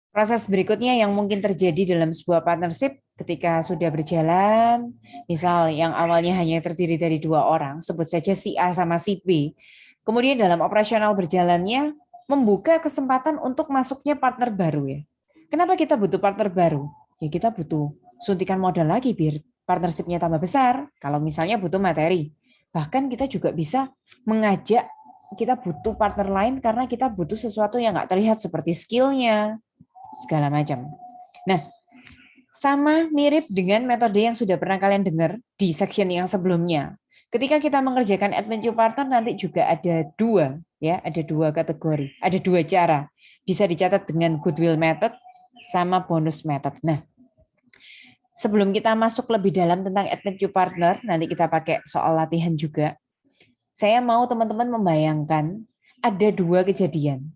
Proses berikutnya yang mungkin terjadi dalam sebuah partnership ketika sudah berjalan, misal yang awalnya hanya terdiri dari 2 orang, sebut saja si A sama si B, kemudian dalam operasional berjalannya membuka kesempatan untuk masuknya partner baru ya. Kenapa kita butuh partner baru? Ya kita butuh suntikan modal lagi biar partnershipnya tambah besar. Kalau misalnya butuh materi, bahkan kita juga bisa mengajak kita butuh partner lain karena kita butuh sesuatu yang nggak terlihat seperti skillnya, segala macam. Nah, sama mirip dengan metode yang sudah pernah kalian dengar di section yang sebelumnya. Ketika kita mengerjakan adventure partner nanti juga ada ada dua kategori, ada 2 cara. Bisa dicatat dengan goodwill method sama bonus method. Nah, sebelum kita masuk lebih dalam tentang adventure partner, nanti kita pakai soal latihan juga. Saya mau teman-teman membayangkan ada 2 kejadian.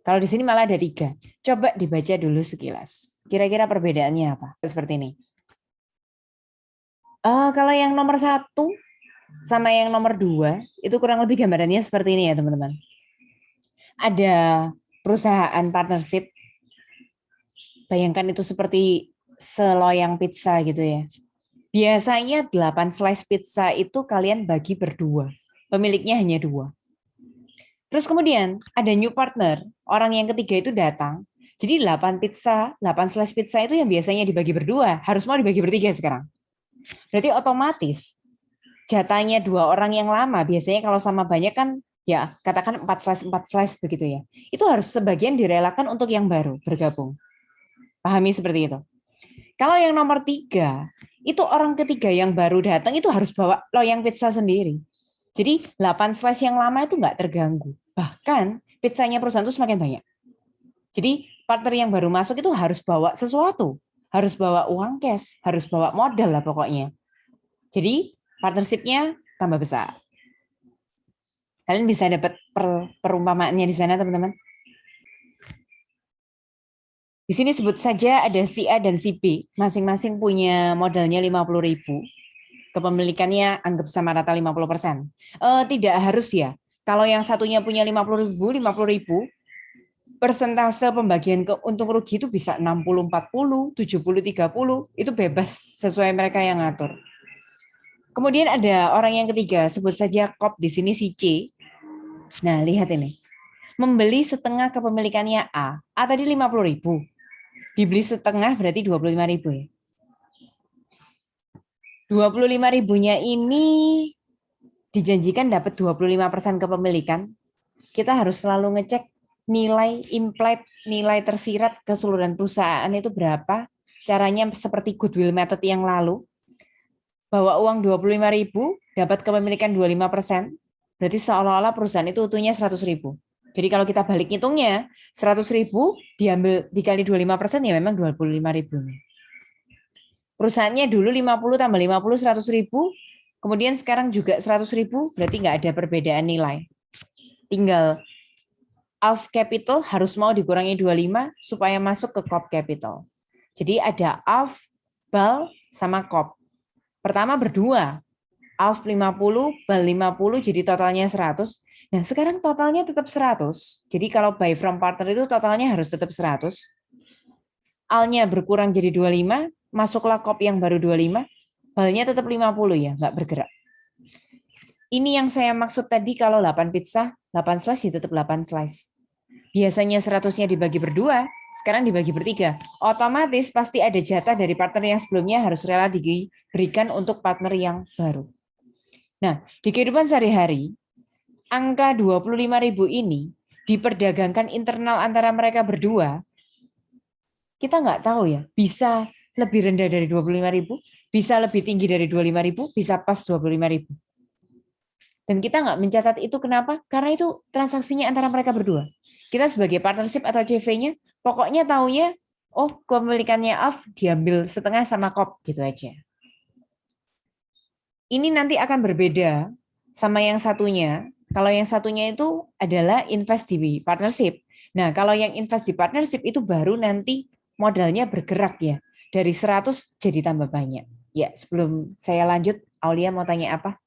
Kalau di sini malah ada 3. Coba dibaca dulu sekilas. Kira-kira perbedaannya apa? Seperti ini. Kalau yang nomor 1 sama yang nomor 2, itu kurang lebih gambarannya seperti ini ya teman-teman. Ada perusahaan partnership, bayangkan itu seperti seloyang pizza gitu ya. Biasanya 8 slice pizza itu kalian bagi berdua. Pemiliknya hanya 2. Terus kemudian ada new partner, orang yang ketiga itu datang. Jadi 8 slice pizza itu yang biasanya dibagi berdua, harus mau dibagi bertiga sekarang. Berarti otomatis jatahnya 2 orang yang lama, biasanya kalau sama banyak kan ya katakan 4 slice begitu ya. Itu harus sebagian direlakan untuk yang baru bergabung. Pahami seperti itu. Kalau yang nomor 3, itu orang ketiga yang baru datang itu harus bawa loyang pizza sendiri. Jadi 8 slice yang lama itu nggak terganggu. Bahkan pizzanya perusahaan itu semakin banyak. Jadi partner yang baru masuk itu harus bawa sesuatu. Harus bawa uang cash, harus bawa modal lah pokoknya. Jadi partnership-nya tambah besar. Kalian bisa dapat perumpamaannya di sana teman-teman. Di sini sebut saja ada si A dan si B. Masing-masing punya modalnya 50.000. Kepemilikannya anggap sama rata 50%. Tidak harus ya. Kalau yang satunya punya 50.000, persentase pembagian untung rugi itu bisa 60-40, 70-30, itu bebas sesuai mereka yang ngatur. Kemudian ada orang yang ketiga, sebut saja Kop di sini si C. Nah, lihat ini. Membeli setengah kepemilikannya A. A tadi 50.000. Dibeli setengah berarti 25.000 ya. 25.000-nya ini dijanjikan dapat 25% kepemilikan. Kita harus selalu ngecek nilai implied, nilai tersirat keseluruhan perusahaan itu berapa. Caranya seperti goodwill method yang lalu. Bawa uang 25.000, dapat kepemilikan 25%, berarti seolah-olah perusahaan itu utuhnya 100.000. Jadi kalau kita balik hitungnya, 100.000 diambil dikali 25% ya memang 25.000. Perusahaannya dulu 50 tambah 50, 100.000, kemudian sekarang juga 100.000, berarti nggak ada perbedaan nilai. Tinggal Alf Capital harus mau dikurangi 25 supaya masuk ke Corp Capital. Jadi ada Alf, Bal, sama Corp. Pertama berdua, Alf 50, Bal 50, jadi totalnya 100. Nah sekarang totalnya tetap 100. Jadi kalau buy from partner itu totalnya harus tetap 100. Alnya berkurang jadi 25, masuklah Corp yang baru 25, Balnya tetap 50 ya, nggak bergerak. Ini yang saya maksud tadi kalau 8 pizza, 8 slice ya tetap 8 slice. Biasanya 100-nya dibagi berdua, sekarang dibagi bertiga. Otomatis pasti ada jatah dari partner yang sebelumnya harus rela diberikan untuk partner yang baru. Nah, di kehidupan sehari-hari, angka 25.000 ini diperdagangkan internal antara mereka berdua, kita nggak tahu ya, bisa lebih rendah dari 25.000, bisa lebih tinggi dari 25.000, bisa pas 25.000. Dan kita nggak mencatat itu kenapa? Karena itu transaksinya antara mereka berdua. Kita sebagai partnership atau CV-nya, pokoknya taunya, oh kepemilikannya Alf diambil setengah sama Kop, gitu aja. Ini nanti akan berbeda sama yang satunya. Kalau yang satunya itu adalah invest di partnership. Nah, kalau yang invest di partnership itu baru nanti modalnya bergerak ya. Dari 100 jadi tambah banyak. Ya, sebelum saya lanjut, Aulia mau tanya apa?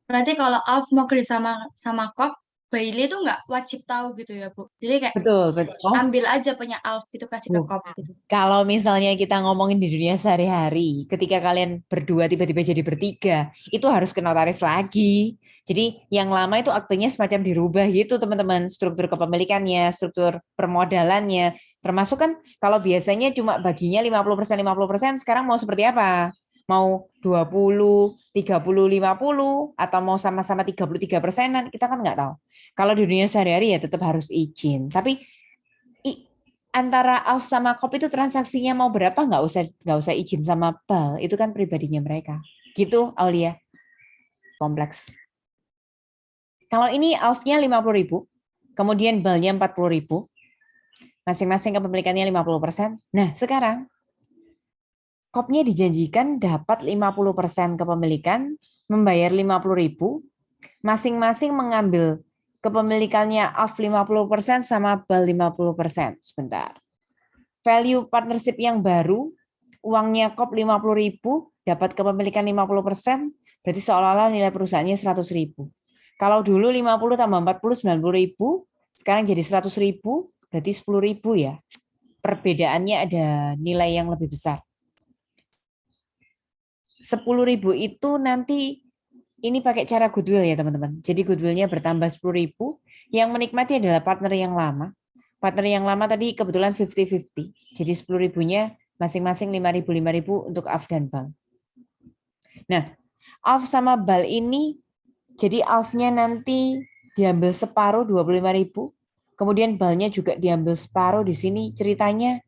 Berarti kalau Alf mau kerja sama sama Kop, Bailey itu nggak wajib tahu gitu ya, Bu. Jadi kayak Betul, betul. Oh, ambil aja punya Alf gitu, kasih ke Kop gitu. kalau misalnya kita ngomongin di dunia sehari-hari, ketika kalian berdua tiba-tiba jadi bertiga, itu harus ke notaris lagi. Jadi yang lama itu aktenya semacam dirubah gitu teman-teman, struktur kepemilikannya, struktur permodalannya. Termasuk kan kalau biasanya cuma baginya 50%, sekarang mau seperti apa? Mau 20, 30, 50, atau mau sama-sama 33%, kita kan nggak tahu. Kalau di dunia sehari-hari ya tetap harus izin. Tapi antara Alf sama Kop itu transaksinya mau berapa nggak usah izin sama Bal, itu kan pribadinya mereka gitu. Aulia, kompleks. Kalau ini Alfnya 50.000, kemudian Balnya 40.000, masing-masing kepemilikannya 50%. Nah sekarang Kopnya dijanjikan dapat 50% kepemilikan, membayar 50.000, masing-masing mengambil kepemilikannya Alf 50% sama Bal 50%. Sebentar. Value partnership yang baru, uangnya Kop 50.000, dapat kepemilikan 50%, berarti seolah-olah nilai perusahaannya 100.000. Kalau dulu 50 tambah 40, 90.000, sekarang jadi 100.000, berarti 10.000 ya. Perbedaannya ada nilai yang lebih besar. 10.000 itu nanti ini pakai cara goodwill ya teman-teman. Jadi goodwillnya bertambah 10.000, yang menikmati adalah partner yang lama. Partner yang lama tadi kebetulan 50-50. Jadi 10.000-nya masing-masing 5.000 untuk Alf dan Bal. Nah, Alf sama Bal ini, jadi Alf-nya nanti diambil separuh 25.000, kemudian Balnya juga diambil separuh. Di sini ceritanya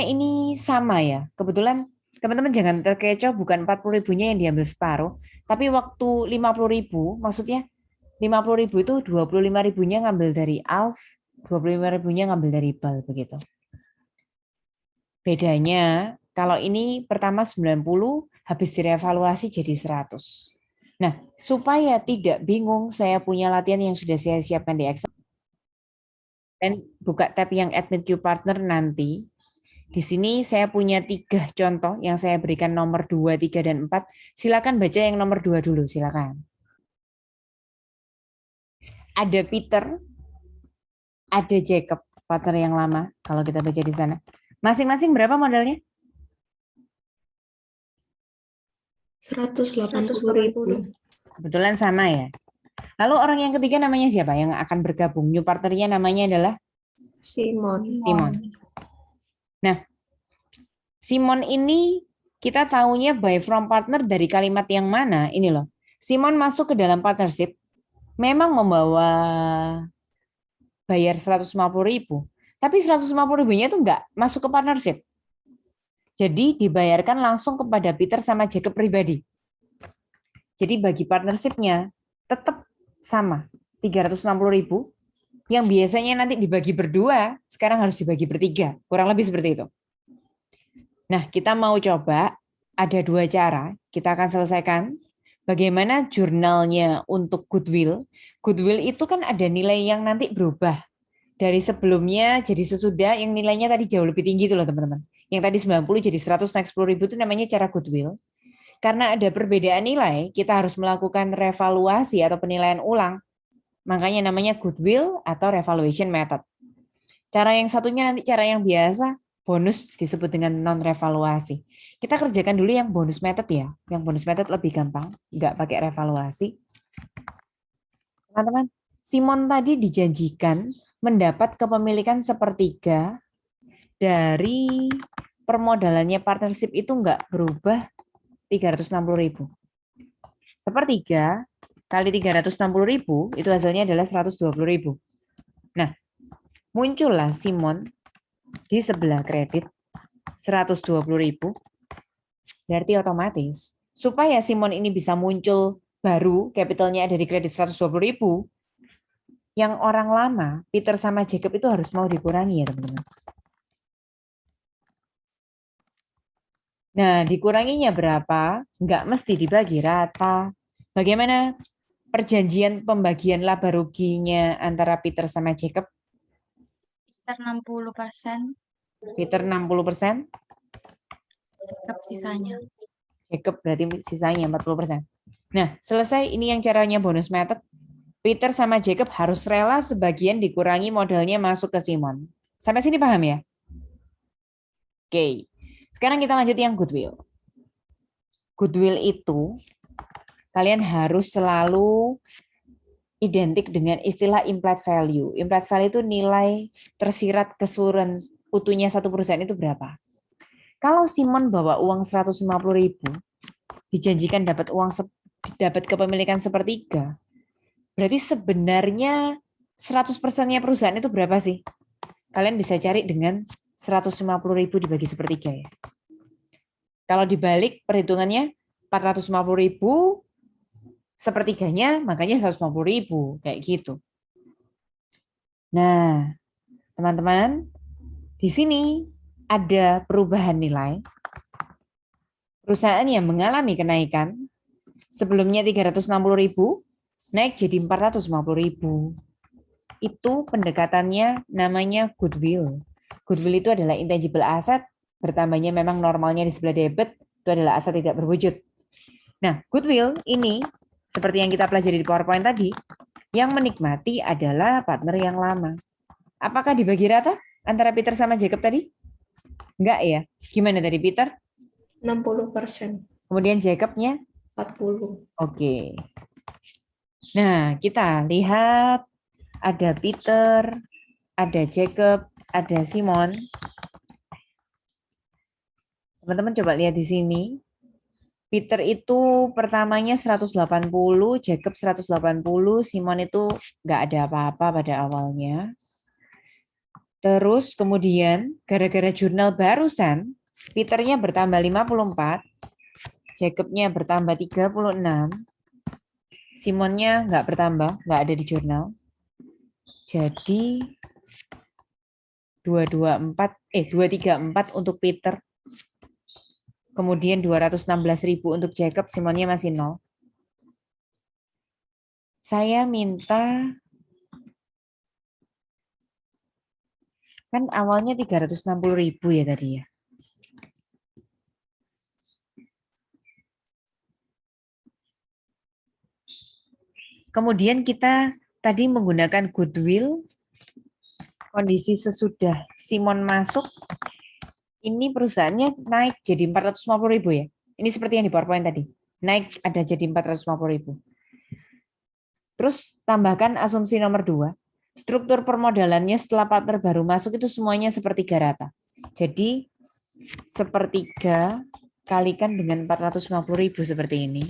ini sama ya. Kebetulan teman-teman jangan terkecoh, bukan 40.000-nya yang diambil separuh, tapi waktu 50.000, maksudnya 50.000 itu 25.000-nya ngambil dari Alf, 25.000-nya ngambil dari Bal, begitu. Bedanya, kalau ini pertama 90, habis direvaluasi jadi 100. Nah, supaya tidak bingung, saya punya latihan yang sudah saya siapkan di Excel. Dan buka tab yang Admit New Partner nanti. Di sini saya punya 3 contoh yang saya berikan nomor 2, 3, dan 4. Silakan baca yang nomor 2 dulu, silakan. Ada Peter, ada Jacob, partner yang lama, kalau kita baca di sana. Masing-masing berapa modalnya? 180.000. Kebetulan sama ya. Lalu orang yang ketiga namanya siapa yang akan bergabung? New partnernya namanya adalah Simon. Nah, Simon ini kita taunya buy from partner dari kalimat yang mana? Ini loh. Simon masuk ke dalam partnership, memang membawa bayar 150.000, tapi 150.000-nya itu enggak masuk ke partnership. Jadi dibayarkan langsung kepada Peter sama Jacob pribadi. Jadi bagi partnership-nya tetap sama, 360.000, yang biasanya nanti dibagi berdua, sekarang harus dibagi bertiga, kurang lebih seperti itu. Nah, kita mau coba, ada 2 cara, kita akan selesaikan. Bagaimana jurnalnya untuk goodwill. Goodwill itu kan ada nilai yang nanti berubah. Dari sebelumnya jadi sesudah, yang nilainya tadi jauh lebih tinggi itu loh teman-teman. Yang tadi 90 jadi 100 naik 10.000 itu namanya cara goodwill. Karena ada perbedaan nilai, kita harus melakukan revaluasi atau penilaian ulang. Makanya namanya goodwill atau revaluation method. Cara yang satunya nanti cara yang biasa, bonus disebut dengan non-revaluasi. Kita kerjakan dulu yang bonus method ya. Yang bonus method lebih gampang, nggak pakai revaluasi. Teman-teman, Simon tadi dijanjikan mendapat kepemilikan sepertiga dari permodalannya partnership itu nggak berubah 360.000. Sepertiga kali 360.000 itu hasilnya adalah 120.000. Nah, muncullah Simon di sebelah kredit 120.000. Berarti otomatis supaya Simon ini bisa muncul baru, capitalnya ada di kredit 120.000, yang orang lama, Peter sama Jacob itu harus mau dikurangi ya teman-teman. Nah, dikuranginya berapa? Nggak mesti dibagi rata. Bagaimana perjanjian pembagian laba ruginya antara Peter sama Jacob? Sekitar 60%, Peter 60%, Jacob sisanya. Jacob berarti sisanya 40%. Nah, selesai ini yang caranya bonus method. Peter sama Jacob harus rela sebagian dikurangi modalnya masuk ke Simon. Sampai sini paham ya? Oke. Sekarang kita lanjut yang goodwill. Goodwill itu kalian harus selalu identik dengan istilah implied value. Implied value itu nilai tersirat keseluruhan utuhnya satu perusahaan itu berapa. Kalau Simon bawa uang 150.000, dijanjikan dapat kepemilikan sepertiga, berarti sebenarnya 100%-nya perusahaan itu berapa sih? Kalian bisa cari dengan 150.000 dibagi sepertiga ya. Kalau dibalik perhitungannya 450.000 sepertiganya, makanya 150.000 kayak gitu. Nah, teman-teman, di sini ada perubahan nilai. Perusahaan yang mengalami kenaikan sebelumnya 360.000 naik jadi 450.000. Itu pendekatannya namanya goodwill. Goodwill itu adalah intangible asset, bertambahnya memang normalnya di sebelah debit, itu adalah aset tidak berwujud. Nah, goodwill ini, seperti yang kita pelajari di PowerPoint tadi, yang menikmati adalah partner yang lama. Apakah dibagi rata antara Peter sama Jacob tadi? Enggak ya? Gimana tadi Peter? 60%. Kemudian Jacobnya? 40. Oke. Nah, kita lihat ada Peter, ada Jacob, ada Simon. Teman-teman coba lihat di sini. Peter itu pertamanya 180, Jacob 180, Simon itu nggak ada apa-apa pada awalnya. Terus kemudian gara-gara jurnal barusan, Peternya bertambah 54, Jacobnya bertambah 36, Simonnya nggak bertambah, nggak ada di jurnal. Jadi 234 untuk Peter. Kemudian 216.000 untuk Jacob, Simonnya masih 0. Saya minta, kan awalnya 360.000 ya tadi ya. Kemudian kita tadi menggunakan goodwill, kondisi sesudah Simon masuk, ini perusahaannya naik jadi 450.000 ya. Ini seperti yang di PowerPoint tadi. Naik ada jadi 450.000. Terus tambahkan asumsi nomor 2. Struktur permodalannya setelah partner baru masuk itu semuanya sepertiga rata. Jadi sepertiga kalikan dengan 450.000 seperti ini.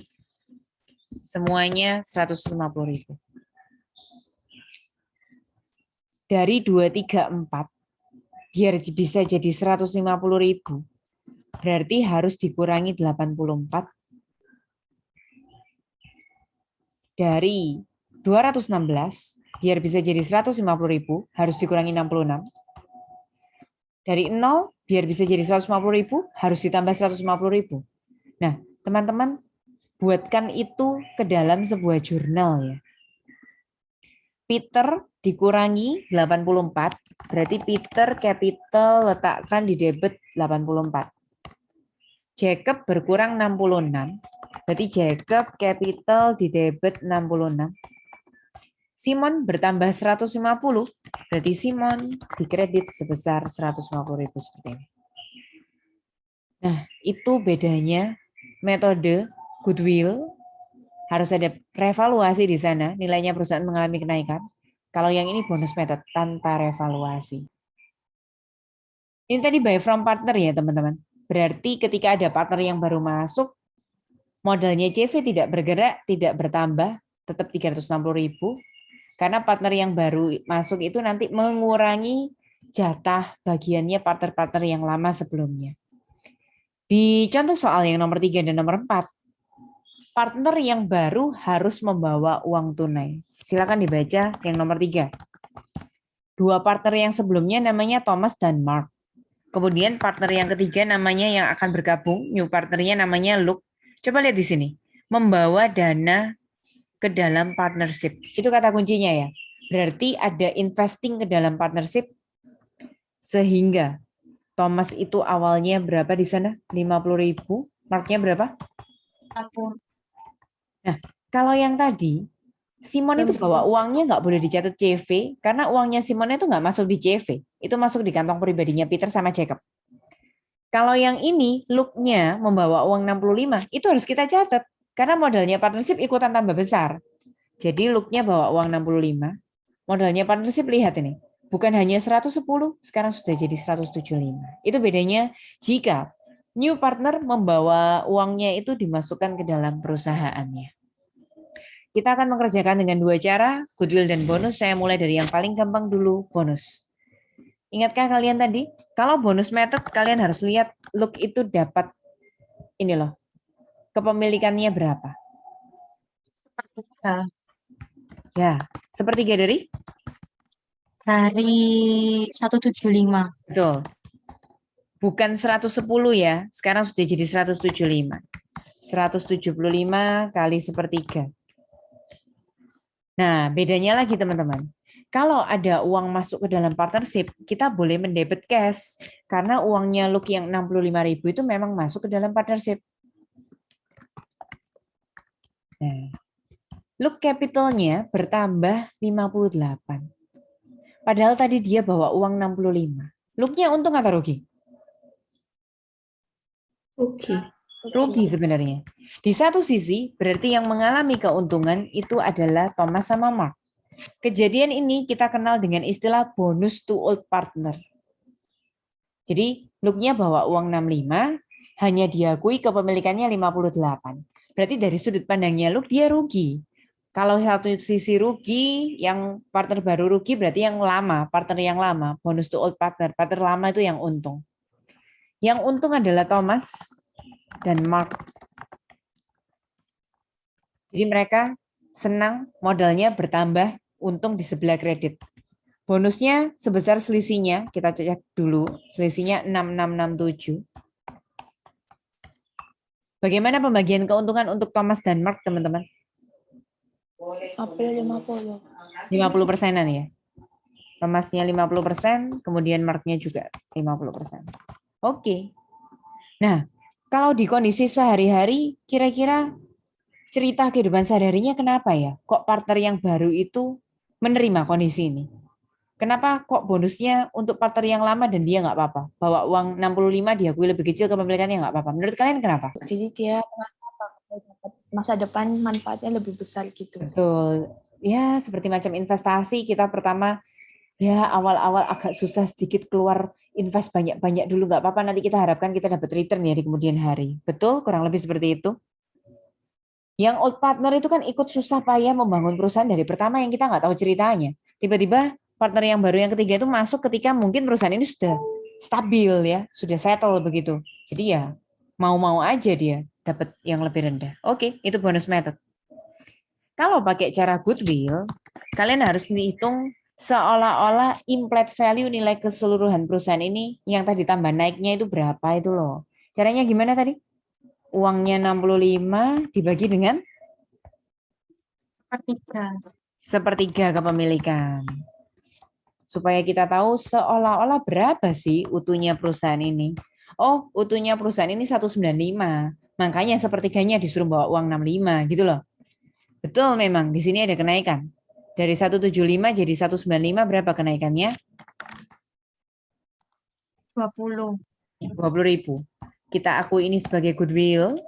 Semuanya 150.000. Dari 234 biar bisa jadi 150.000, berarti harus dikurangi 84 dari 216 biar bisa jadi 150.000 harus dikurangi 66. Dari 0 biar bisa jadi 150.000 harus ditambah 150.000. Nah, teman-teman buatkan itu ke dalam sebuah jurnal ya. Peter dikurangi 84, berarti Peter capital letakkan di debit 84. Jacob berkurang 66, berarti Jacob capital di debit 66. Simon bertambah 150, berarti Simon dikredit sebesar 150.000 seperti ini. Nah, itu bedanya metode goodwill. Harus ada revaluasi di sana, nilainya perusahaan mengalami kenaikan. Kalau yang ini bonus method tanpa revaluasi. Ini tadi buy from partner ya teman-teman. Berarti ketika ada partner yang baru masuk, modalnya CV tidak bergerak, tidak bertambah, tetap 360.000. Karena partner yang baru masuk itu nanti mengurangi jatah bagiannya partner-partner yang lama sebelumnya. Di contoh soal yang nomor 3 dan nomor 4, partner yang baru harus membawa uang tunai. Silakan dibaca yang nomor 3. Dua partner yang sebelumnya namanya Thomas dan Mark. Kemudian partner yang ketiga namanya yang akan bergabung, new partnernya namanya Luke. Coba lihat di sini. Membawa dana ke dalam partnership. Itu kata kuncinya ya. Berarti ada investing ke dalam partnership sehingga Thomas itu awalnya berapa di sana? 50.000. Marknya berapa? 40. Nah, kalau yang tadi Simon itu bawa uangnya nggak boleh dicatat CV, karena uangnya Simon itu nggak masuk di CV. Itu masuk di kantong pribadinya Peter sama Jacob. Kalau yang ini, Luke-nya membawa uang 65, itu harus kita catat. Karena modalnya partnership ikutan tambah besar. Jadi Luke-nya bawa uang 65, modalnya partnership lihat ini. Bukan hanya 110, sekarang sudah jadi 175. Itu bedanya jika new partner membawa uangnya itu dimasukkan ke dalam perusahaannya. Kita akan mengerjakan dengan dua cara, goodwill dan bonus. Saya mulai dari yang paling gampang dulu, bonus. Ingatkah kalian tadi? Kalau bonus method, kalian harus lihat Luke itu dapat ini loh, kepemilikannya berapa. Ya, Ya, sepertiga dari? dari 175. Betul. Bukan 110 ya, sekarang sudah jadi 175. 175 kali sepertiga. Nah, bedanya lagi teman-teman. Kalau ada uang masuk ke dalam partnership, kita boleh mendebit cash. Karena uangnya Luke yang 65.000 itu memang masuk ke dalam partnership. Nah, Luke capitalnya bertambah 58. Padahal tadi dia bawa uang 65. Luke-nya untung atau rugi? Rugi. Rugi sebenarnya. Di satu sisi, berarti yang mengalami keuntungan itu adalah Thomas sama Mark. Kejadian ini kita kenal dengan istilah bonus to old partner. Jadi, Luke-nya bawa uang 65, hanya diakui kepemilikannya 58. Berarti dari sudut pandangnya Luke, dia rugi. Kalau satu sisi rugi, yang partner baru rugi berarti yang lama, partner yang lama, bonus to old partner. Partner lama itu yang untung. Yang untung adalah Thomas dan Mark. Jadi mereka senang modalnya bertambah, untung di sebelah kredit. Bonusnya sebesar selisihnya, kita cek dulu, selisihnya 6667. Bagaimana pembagian keuntungan untuk Thomas dan Mark, teman-teman? April 50. 50%-an ya. Thomasnya 50%, kemudian Mark-nya juga 50%. Oke. Nah, kalau di kondisi sehari-hari, kira-kira cerita kehidupan sehari-harinya kenapa ya? Kok partner yang baru itu menerima kondisi ini? Kenapa kok bonusnya untuk partner yang lama dan dia nggak apa-apa? Bawa uang 65 diakui lebih kecil, kepemilikannya nggak apa-apa. Menurut kalian kenapa? Jadi dia masa depan manfaatnya lebih besar gitu. Betul. Ya, seperti macam investasi, kita pertama ya awal-awal agak susah sedikit keluar invest banyak-banyak dulu, nggak apa-apa, nanti kita harapkan kita dapat return ya di kemudian hari. Betul, kurang lebih seperti itu. Yang old partner itu kan ikut susah payah membangun perusahaan dari pertama yang kita nggak tahu ceritanya. Tiba-tiba partner yang baru yang ketiga itu masuk ketika mungkin perusahaan ini sudah stabil ya, sudah settle begitu. Jadi ya mau-mau aja dia dapat yang lebih rendah. Oke, itu bonus method. Kalau pakai cara goodwill, kalian harus dihitung seolah-olah implied value nilai keseluruhan perusahaan ini yang tadi tambah naiknya itu berapa itu loh. Caranya gimana tadi? Uangnya 65 dibagi dengan Sepertiga. sepertiga kepemilikan. Supaya kita tahu seolah-olah berapa sih utuhnya perusahaan ini. Oh, utuhnya perusahaan ini 195. Makanya sepertiganya disuruh bawa uang 65 gitu loh. Betul memang, di sini ada kenaikan. Dari 175 jadi 195 berapa kenaikannya? 20. 20.000. Kita akui ini sebagai goodwill.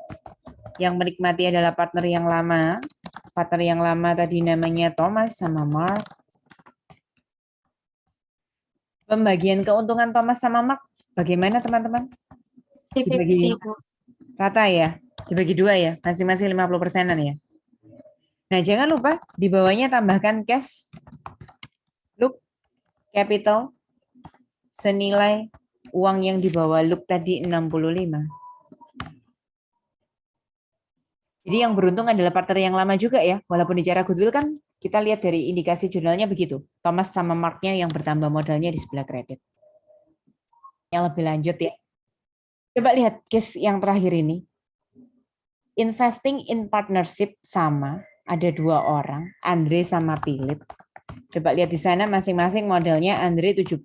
Yang menikmati adalah partner yang lama. Partner yang lama tadi namanya Thomas sama Mark. Pembagian keuntungan Thomas sama Mark bagaimana teman-teman? 50, Bu. Rata ya? Dibagi dua ya? Masing-masing 50%-an ya? Nah, jangan lupa di bawahnya tambahkan cash, Luke, capital, senilai uang yang dibawa Luke tadi 65. Jadi yang beruntung adalah partner yang lama juga ya. Walaupun di cara goodwill kan kita lihat dari indikasi jurnalnya begitu. Thomas sama Mark-nya yang bertambah modalnya di sebelah kredit. Yang lebih lanjut ya. Coba lihat case yang terakhir ini. Investing in partnership sama, ada dua orang, Andre sama Philip. Coba lihat di sana masing-masing modalnya Andre 70.000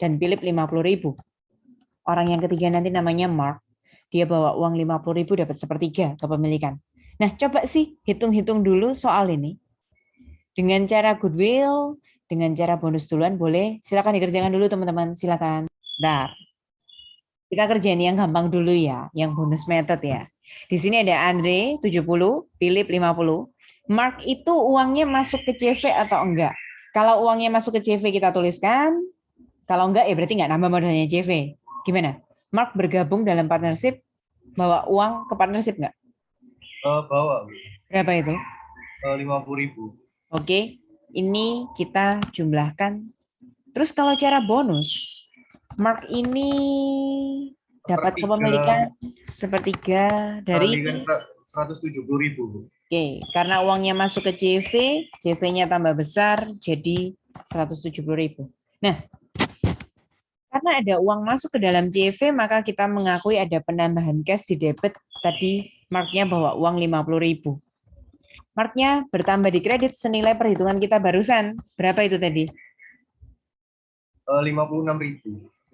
dan Philip 50.000. Orang yang ketiga nanti namanya Mark. Dia bawa uang 50.000 dapat sepertiga kepemilikan. Nah, coba sih hitung-hitung dulu soal ini. Dengan cara goodwill, dengan cara bonus duluan boleh. Silakan dikerjakan dulu teman-teman, silakan. Bentar. Kita kerjain yang gampang dulu ya, yang bonus method ya. Di sini ada Andre 70, Philip 50. Mark itu uangnya masuk ke CV atau enggak? Kalau uangnya masuk ke CV kita tuliskan, kalau enggak ya berarti enggak nambah modalnya CV. Gimana? Mark bergabung dalam partnership, bawa uang ke partnership enggak? Bawa, Bu. Berapa itu? 50.000. Oke, ini kita jumlahkan. Terus kalau cara bonus, Mark ini dapat kepemilikan sepertiga dari Kali kan 170.000, Bu. Oke, karena uangnya masuk ke CV, CV-nya tambah besar jadi 170.000. Nah, karena ada uang masuk ke dalam CV, maka kita mengakui ada penambahan cash di debit. Tadi marknya bawa uang 50.000. Marknya bertambah di kredit senilai perhitungan kita barusan. Berapa itu tadi? 56.667.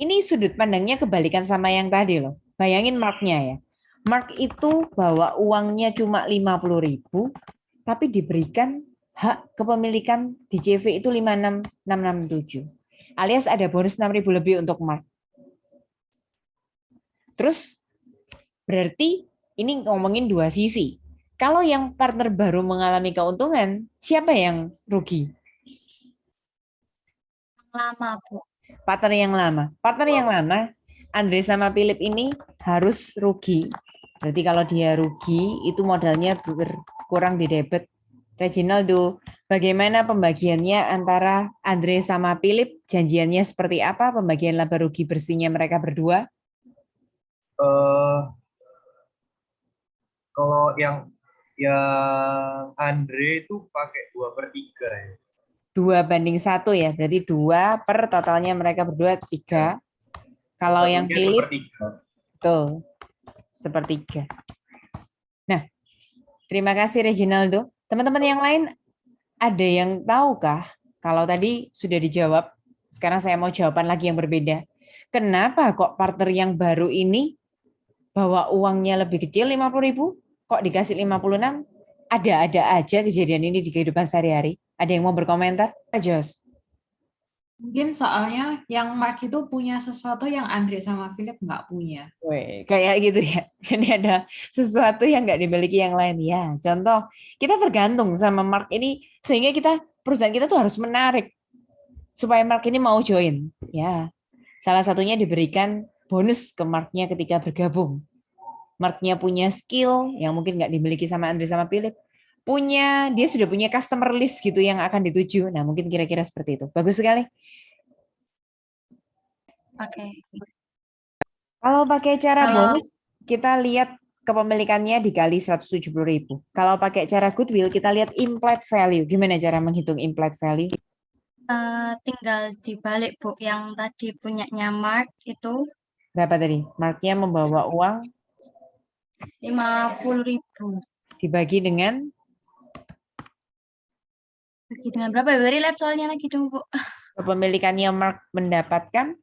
Ini sudut pandangnya kebalikan sama yang tadi loh. Bayangin marknya ya. Mark itu bawa uangnya cuma 50.000, tapi diberikan hak kepemilikan di CV itu 56.667. Alias ada bonus 6.000 lebih untuk Mark. Terus berarti ini ngomongin dua sisi. Kalau yang partner baru mengalami keuntungan, siapa yang rugi? Lama, Bu. Partner yang lama. Partner yang lama, Andre sama Philip ini harus rugi. Berarti kalau dia rugi, itu modalnya berkurang di debit. Reginaldo, bagaimana pembagiannya antara Andre sama Philip? Janjiannya seperti apa? Pembagian laba rugi bersihnya mereka berdua? Kalau yang Andre itu pakai 2/3 ya. 2:1 ya, berarti 2 per totalnya mereka berdua 3. Kalau yang Satunya Philip, sepertiga. betul, sepertiga. Nah, terima kasih Reginaldo. Teman-teman yang lain, ada yang tahukah? Kalau tadi sudah dijawab, sekarang saya mau jawaban lagi yang berbeda. Kenapa kok partner yang baru ini bawa uangnya lebih kecil 50.000, kok dikasih 56? Ada-ada aja kejadian ini di kehidupan sehari-hari. Ada yang mau berkomentar? Jos. Mungkin soalnya yang Mark itu punya sesuatu yang Andre sama Philip nggak punya. Weh, kayak gitu ya. Jadi ada sesuatu yang nggak dimiliki yang lain. Ya, contoh, kita tergantung sama Mark ini, sehingga perusahaan kita tuh harus menarik supaya Mark ini mau join. Ya, salah satunya diberikan bonus ke Mark-nya ketika bergabung. Mark-nya punya skill yang mungkin nggak dimiliki sama Andre sama Philip. Dia sudah punya customer list gitu yang akan dituju. Nah, mungkin kira-kira seperti itu. Bagus sekali. Oke. Kalau pakai cara Kalau bonus, kita lihat kepemilikannya dikali 170.000. Kalau pakai cara goodwill, kita lihat implied value. Gimana cara menghitung implied value? tinggal dibalik, Bu. Yang tadi punyanya Mark itu Berapa tadi? Mark-nya membawa uang 50.000. dibagi dengan Bagi dengan berapa ya? Beri lihat soalnya lagi dong, Bu. kepemilikannya Mark mendapatkan.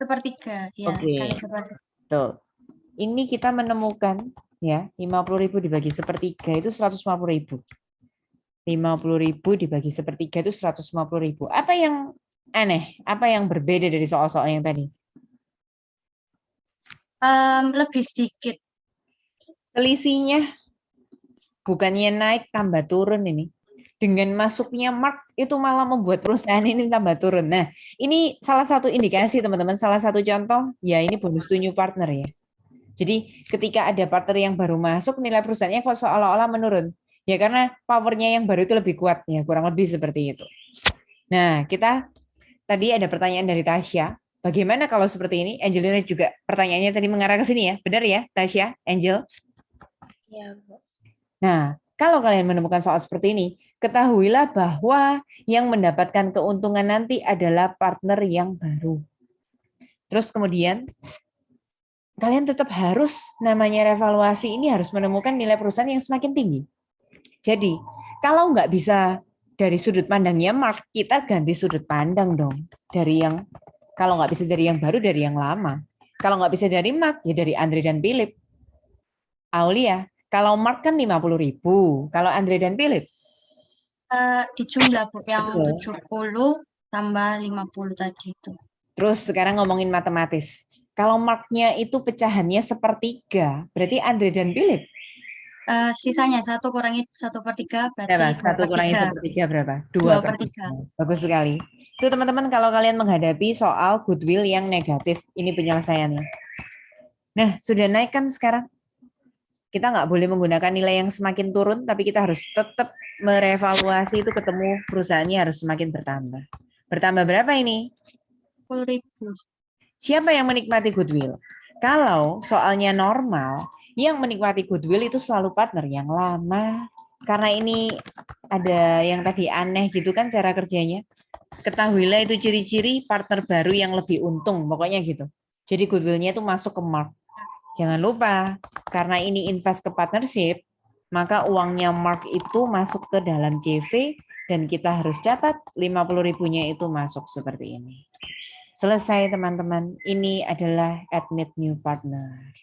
Sepertiga, ya, Oke. kali sepertiga. Tuh. Ini kita menemukan ya 50.000 dibagi sepertiga itu 150.000. 50.000 dibagi sepertiga itu 150.000. Apa yang aneh? Apa yang berbeda dari soal-soal yang tadi? Lebih sedikit. Selisihnya bukannya naik tambah turun ini. Dengan masuknya Mark itu malah membuat perusahaan ini tambah turun. Nah, ini salah satu indikasi teman-teman, salah satu contoh, ya ini bonus to new partner ya. Jadi ketika ada partner yang baru masuk, nilai perusahaannya kok seolah-olah menurun. Ya karena powernya yang baru itu lebih kuat ya, kurang lebih seperti itu. Nah, kita tadi ada pertanyaan dari Tasya. Bagaimana kalau seperti ini? Angelina juga pertanyaannya tadi mengarah ke sini ya. Benar ya, Tasya, Angel? Iya, Bu. Nah, kalau kalian menemukan soal seperti ini, ketahuilah bahwa yang mendapatkan keuntungan nanti adalah partner yang baru. Terus kemudian, kalian tetap harus namanya revaluasi ini harus menemukan nilai perusahaan yang semakin tinggi. Jadi, kalau nggak bisa dari sudut pandangnya Mark, kita ganti sudut pandang dong. Kalau nggak bisa dari yang baru, dari yang lama. Kalau nggak bisa dari Mark, ya dari Andre dan Philip. Aulia, kalau Mark kan 50.000, kalau Andre dan Philip Dijumlah Bu yang Betul. 70 tambah 50 tadi itu. Terus sekarang ngomongin matematis. Kalau marknya itu pecahannya sepertiga, berarti Andre dan Philip Sisanya 1 kurangi 1/3 berapa? berarti 1 kurangi 2/3. 1/3 berapa? 2/3. 2/3. Bagus sekali. Itu teman-teman kalau kalian menghadapi soal goodwill yang negatif, ini penyelesaiannya. Nah, sudah naik kan sekarang? Kita nggak boleh menggunakan nilai yang semakin turun, tapi kita harus tetap merevaluasi itu ketemu perusahaannya harus semakin bertambah. Bertambah berapa ini? 10.000. Siapa yang menikmati goodwill? Kalau soalnya normal, yang menikmati goodwill itu selalu partner yang lama. Karena ini ada yang tadi aneh gitu kan cara kerjanya. Ketahuilah itu ciri-ciri partner baru yang lebih untung, pokoknya gitu. Jadi goodwill-nya itu masuk ke Mark. Jangan lupa, karena ini invest ke partnership, maka uangnya Mark itu masuk ke dalam CV dan kita harus catat 50.000-nya itu masuk seperti ini. Selesai teman-teman, ini adalah admit new partner.